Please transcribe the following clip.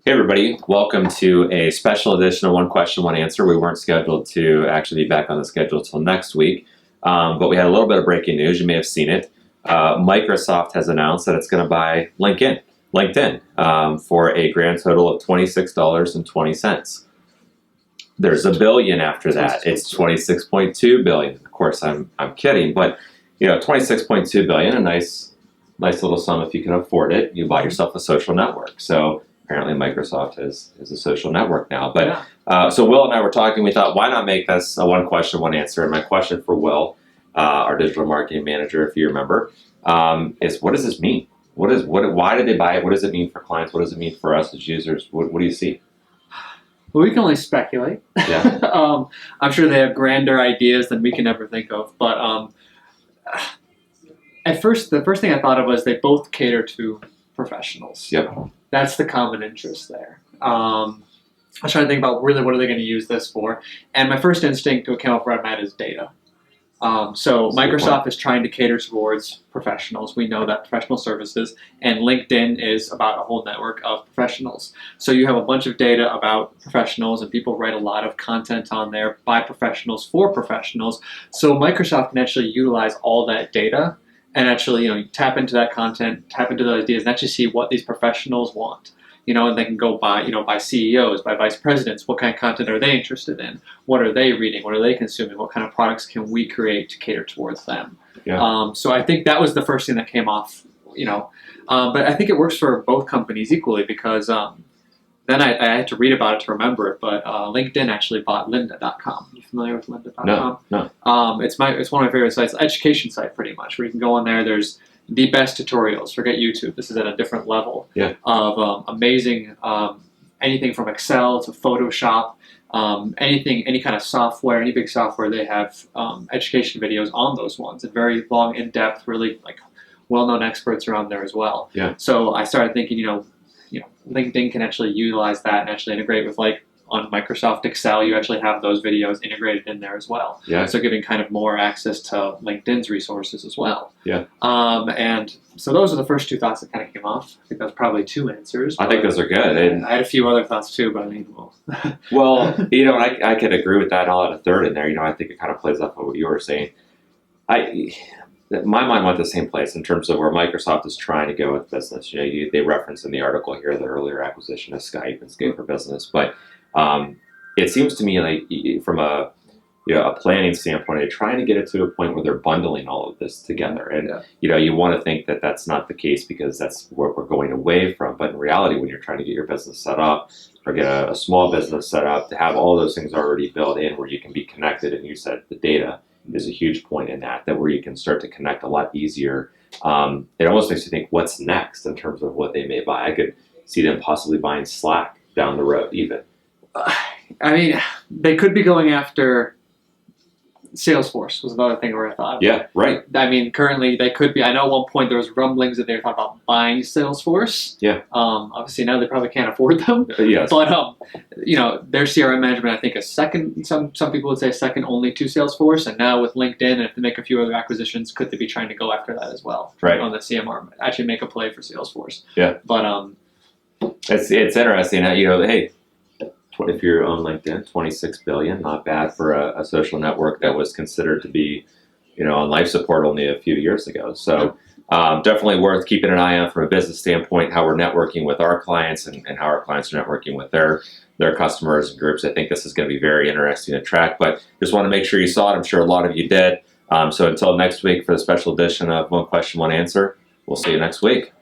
Hey everybody, welcome to a special edition of One Question, One Answer. We weren't scheduled to actually be back on the schedule until next week, but we had a little bit of breaking news. You may have seen it. Microsoft has announced that it's going to buy LinkedIn for a grand total of $26.20. There's a billion after that. It's 26.2 billion. Of course, I'm kidding, but 26.2 billion, a nice little sum if you can afford it. You buy yourself a social network. So apparently Microsoft is a social network now. But so Will and I were talking. We thought, why not make this a one question, one answer? And my question for Will, our digital marketing manager, if you remember, is what does this mean? Why did they buy it? What does it mean for clients? What does it mean for us as users? What do you see? Well, we can only speculate. Yeah. I'm sure they have grander ideas than we can ever think of. But at first, the first thing I thought of was they both cater to professionals. Yep. That's the common interest there. I was trying to think about really what are they going to use this for, and my first instinct to came up where I'm at is data. So Microsoft is trying to cater towards professionals. We know that professional services, and LinkedIn is about a whole network of professionals. So you have a bunch of data about professionals, and people write a lot of content on there by professionals for professionals. So Microsoft can actually utilize all that data and actually, tap into that content, tap into those ideas, and actually see what these professionals want. And they can go by CEOs, by vice presidents. What kind of content are they interested in? What are they reading? What are they consuming? What kind of products can we create to cater towards them? Yeah. So I think that was the first thing that came off. But I think it works for both companies equally because then I had to read about it to remember it. But LinkedIn actually bought Lynda.com. You familiar with Lynda.com? No. It's one of my favorite sites. Education site, pretty much, where you can go on there. There's the best tutorials. Forget YouTube. This is at a different level of amazing anything from Excel to Photoshop, any kind of software, any big software. They have education videos on those ones, and very long, in-depth, really well-known experts are on there as well. Yeah. So I started thinking, LinkedIn can actually utilize that and actually integrate with on Microsoft Excel, you actually have those videos integrated in there as well. Yeah. So giving kind of more access to LinkedIn's resources as well. Yeah. And so those are the first two thoughts that kind of came off. I think that's probably two answers. I think those are good. And I had a few other thoughts too, but I mean, well, I could agree with that. And I'll add a third in there. I think it kind of plays off of what you were saying. My mind went the same place in terms of where Microsoft is trying to go with business. They reference in the article here the earlier acquisition of Skype and Skype for Business, but it seems to me like from a planning standpoint, they're trying to get it to a point where they're bundling all of this together. And you want to think that that's not the case because that's what we're going away from. But in reality, when you're trying to get your business set up or get a small business set up, to have all those things already built in where you can be connected, and you said the data is a huge point in that where you can start to connect a lot easier. It almost makes you think, what's next in terms of what they may buy? I could see them possibly buying Slack down the road even. I mean, they could be going after Salesforce was another thing where I thought. Yeah, right. I mean, currently they could be. I know at one point there was rumblings that they were talking about buying Salesforce. Yeah. Obviously now they probably can't afford them. Yes. But their CRM management I think is second. Some people would say second only to Salesforce, and now with LinkedIn, and if they make a few other acquisitions, could they be trying to go after that as well? Right. On the CMR, actually make a play for Salesforce. Yeah. But it's interesting. Hey. If you're on LinkedIn, 26 billion, not bad for a social network that was considered to be, on life support only a few years ago. So definitely worth keeping an eye on from a business standpoint, how we're networking with our clients and how our clients are networking with their customers and groups. I think this is going to be very interesting to track, but just want to make sure you saw it. I'm sure a lot of you did. So until next week for the special edition of One Question, One Answer, we'll see you next week.